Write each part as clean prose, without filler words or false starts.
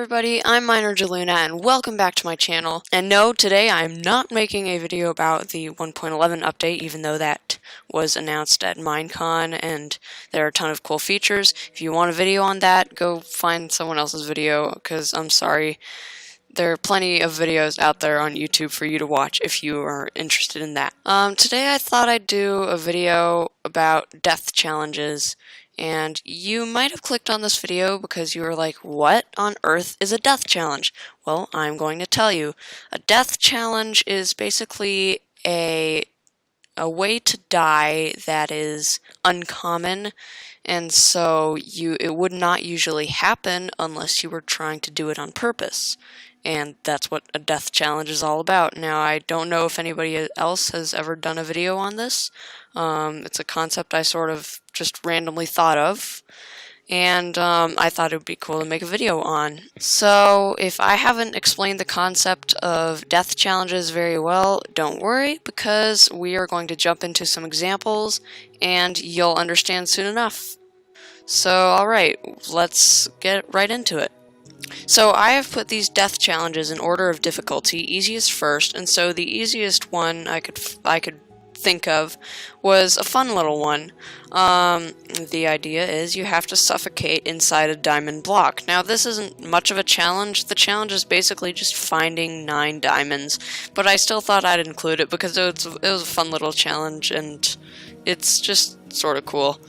everybody, I'm Wedud and welcome back to my channel. And no, today I'm not making a video about the 1.11 update, even though that was announced at Minecon and there are a ton of cool features. If you want a video on that, go find someone else's video, because I'm sorry. There are plenty of videos out there on YouTube for you to watch if you are interested in that. Today I thought I'd do a video about death challenges. And you might have clicked on this video because you were like, what on earth is a death challenge? Well, I'm going to tell you. A death challenge is basically a way to die that is uncommon, and so it would not usually happen unless you were trying to do it on purpose. And that's what a death challenge is all about. Now, I don't know if anybody else has ever done a video on this. It's a concept I sort of just randomly thought of, and I thought it would be cool to make a video on. So, if I haven't explained the concept of death challenges very well, don't worry, because we are going to jump into some examples, and you'll understand soon enough. So, alright, let's get right into it. So I have put these death challenges in order of difficulty, easiest first, and so the easiest one I could think of was a fun little one. The idea is you have to suffocate inside a diamond block. Now this isn't much of a challenge. The challenge is basically just finding 9 diamonds, but I still thought I'd include it because it was a fun little challenge and it's just sort of cool.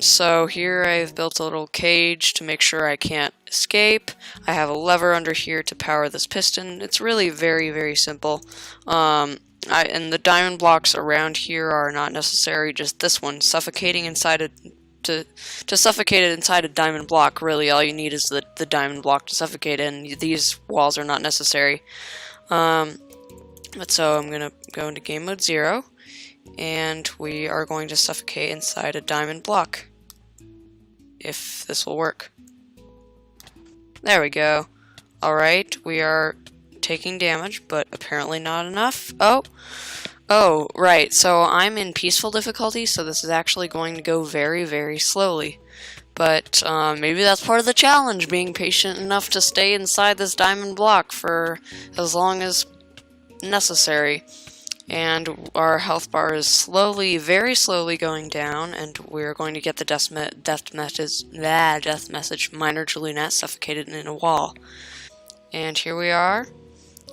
So here I've built a little cage to make sure I can't escape. I have a lever under here to power this piston. It's really very, very simple. And the diamond blocks around here are not necessary, just this one. Suffocating inside to suffocate it inside a diamond block, really all you need is the diamond block to suffocate it, and these walls are not necessary. But so I'm gonna go into game mode 0. And we are going to suffocate inside a diamond block. If this will work. There we go. Alright, we are taking damage, but apparently not enough. Oh, right, so I'm in peaceful difficulty, so this is actually going to go very, very slowly. But maybe that's part of the challenge, being patient enough to stay inside this diamond block for as long as necessary. And our health bar is slowly, very slowly going down, and we're going to get the death message, Wedud suffocated in a wall. And here we are.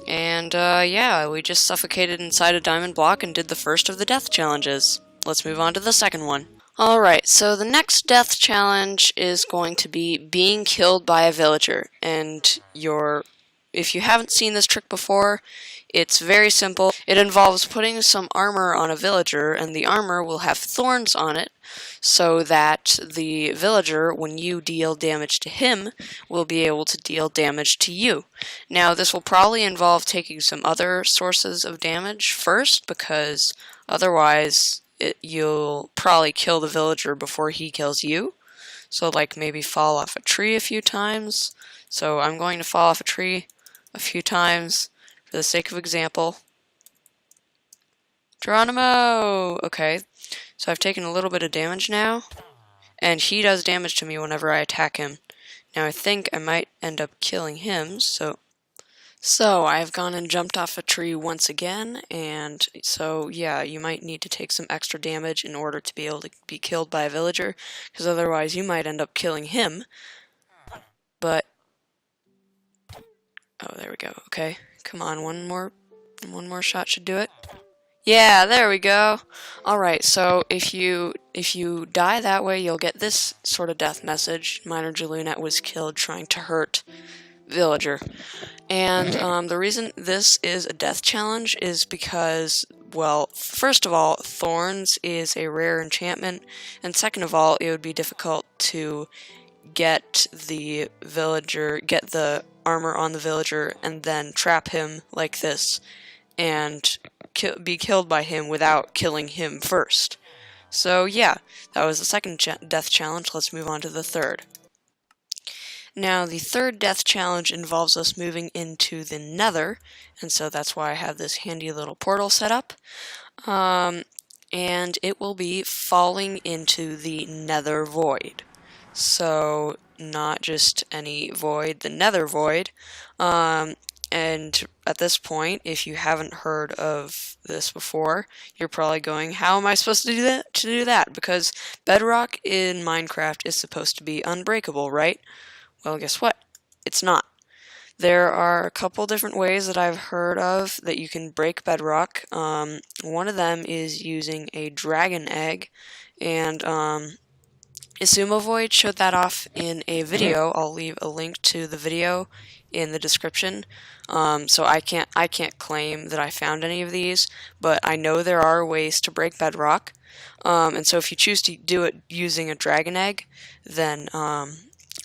And yeah, we just suffocated inside a diamond block and did the first of the death challenges. Let's move on to the second one. Alright, so the next death challenge is going to be being killed by a villager. And if you haven't seen this trick before, it's very simple. It involves putting some armor on a villager, and the armor will have thorns on it, so that the villager, when you deal damage to him, will be able to deal damage to you. Now, this will probably involve taking some other sources of damage first, because otherwise you'll probably kill the villager before he kills you. So, like, maybe fall off a tree a few times. So I'm going to fall off a tree a few times for the sake of example. Geronimo! Okay, so I've taken a little bit of damage now, and he does damage to me whenever I attack him. Now I think I might end up killing him, so I've gone and jumped off a tree once again, and so yeah, you might need to take some extra damage in order to be able to be killed by a villager, because otherwise you might end up killing him. But oh, there we go. Okay, come on, one more shot should do it. Yeah, there we go. Alright, so if you die that way, you'll get this sort of death message. Wedud was killed trying to hurt villager. And the reason this is a death challenge is because, well, first of all, thorns is a rare enchantment, and second of all, it would be difficult to get the armor on the villager and then trap him like this and be killed by him without killing him first. So yeah, that was the second death challenge. Let's move on to the third. Now the third death challenge involves us moving into the nether, and so that's why I have this handy little portal set up. And it will be falling into the nether void. So not just any void, the nether void. And at this point, if you haven't heard of this before, you're probably going, how am I supposed to do that? Because bedrock in Minecraft is supposed to be unbreakable, right? Well, guess what? It's not. There are a couple different ways that I've heard of that you can break bedrock. One of them is using a dragon egg, and Void showed that off in a video. I'll leave a link to the video in the description. So I can't claim that I found any of these, but I know there are ways to break bedrock. And so if you choose to do it using a dragon egg, then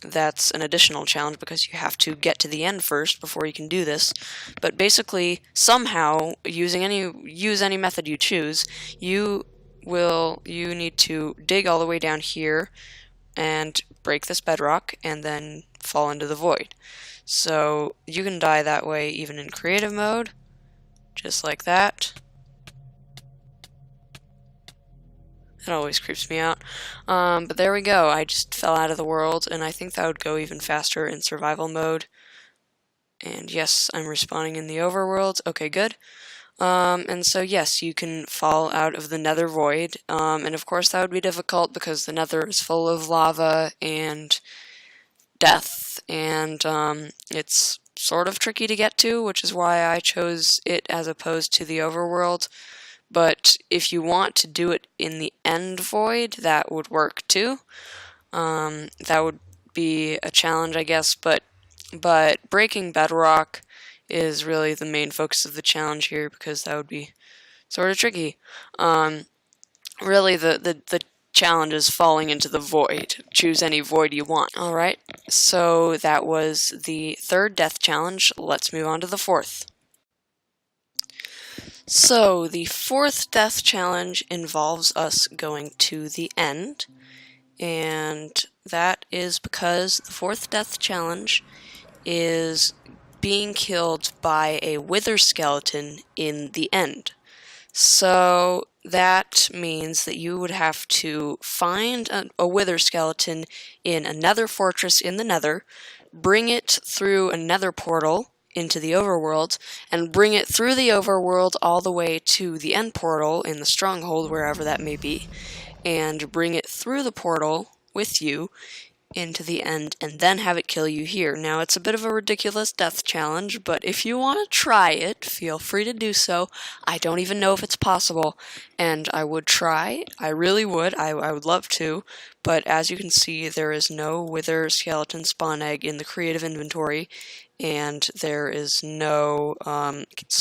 that's an additional challenge because you have to get to the end first before you can do this. But basically, somehow, use any method you choose, you need to dig all the way down here and break this bedrock and then fall into the void. So you can die that way even in creative mode, just like that. That always creeps me out. But there we go. I just fell out of the world, and I think that would go even faster in survival mode. And yes, I'm respawning in the overworld. Okay, good. And so yes, you can fall out of the nether void. And of course that would be difficult because the nether is full of lava and death, and it's sort of tricky to get to, which is why I chose it as opposed to the overworld. But if you want to do it in the end void, that would work too. That would be a challenge, I guess, but breaking bedrock is really the main focus of the challenge here because that would be sort of tricky. Really, the challenge is falling into the void. Choose any void you want. Alright, so that was the third death challenge. Let's move on to the fourth. So, the fourth death challenge involves us going to the end, and that is because the fourth death challenge is being killed by a wither skeleton in the end. So, that means that you would have to find a wither skeleton in another fortress in the nether, bring it through a nether portal into the overworld, and bring it through the overworld all the way to the end portal in the stronghold, wherever that may be, and bring it through the portal with you into the end, and then have it kill you here. Now, it's a bit of a ridiculous death challenge, but if you want to try it, feel free to do so. I don't even know if it's possible, and I would try. I really would. I would love to, but as you can see, there is no wither skeleton spawn egg in the creative inventory, and there is no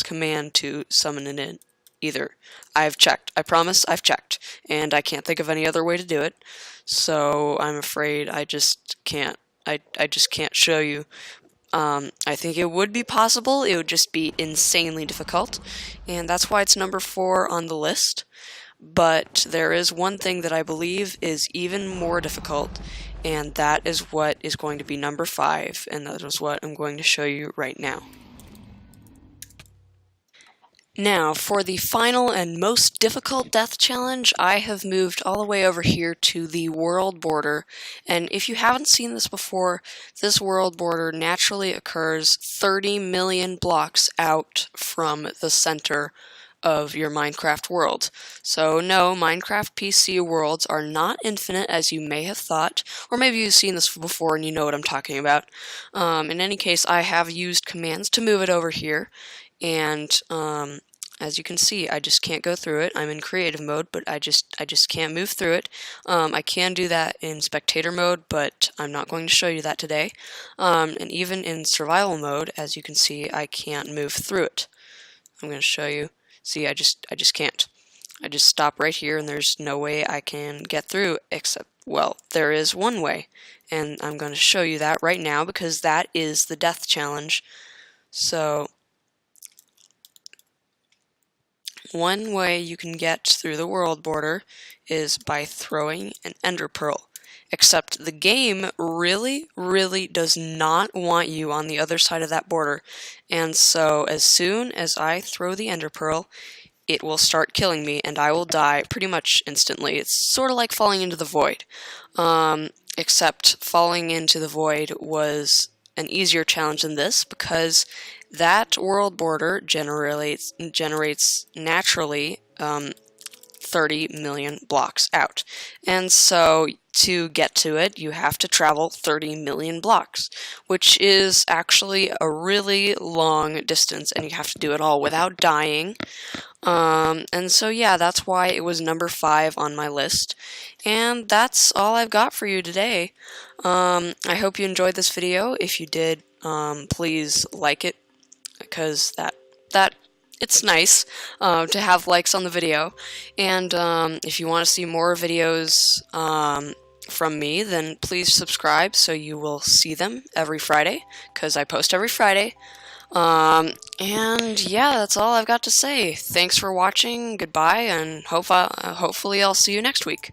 command to summon it in either. I've checked. I promise I've checked, and I can't think of any other way to do it. So I'm afraid I just can't. I just can't show you. I think it would be possible. It would just be insanely difficult, and that's why it's number 4 on the list. But there is one thing that I believe is even more difficult, and that is what is going to be number 5, and that is what I'm going to show you right now. Now, for the final and most difficult death challenge, I have moved all the way over here to the world border, and if you haven't seen this before, this world border naturally occurs 30 million blocks out from the center of your Minecraft world. So no, Minecraft PC worlds are not infinite as you may have thought, or maybe you've seen this before and you know what I'm talking about. In any case, I have used commands to move it over here, and as you can see, I just can't go through it. I'm in creative mode, but I just can't move through it. I can do that in spectator mode, but I'm not going to show you that today. And even in survival mode, as you can see, I can't move through it. I'm going to show you. See, I just can't. I just stop right here, and there's no way I can get through, except, well, there is one way, and I'm going to show you that right now because that is the death challenge. So, one way you can get through the world border is by throwing an ender pearl. Except the game really, really does not want you on the other side of that border. And so as soon as I throw the ender pearl, it will start killing me and I will die pretty much instantly. It's sort of like falling into the void. except falling into the void was an easier challenge than this, because that world border generates naturally 30 million blocks out. And so to get to it, you have to travel 30 million blocks, which is actually a really long distance, and you have to do it all without dying. And so yeah, that's why it was number 5 on my list. And that's all I've got for you today. I hope you enjoyed this video. If you did, please like it, because that it's nice to have likes on the video. And if you want to see more videos from me, then please subscribe so you will see them every Friday, because I post every Friday. And yeah, that's all I've got to say. Thanks for watching, goodbye, and hopefully I'll see you next week.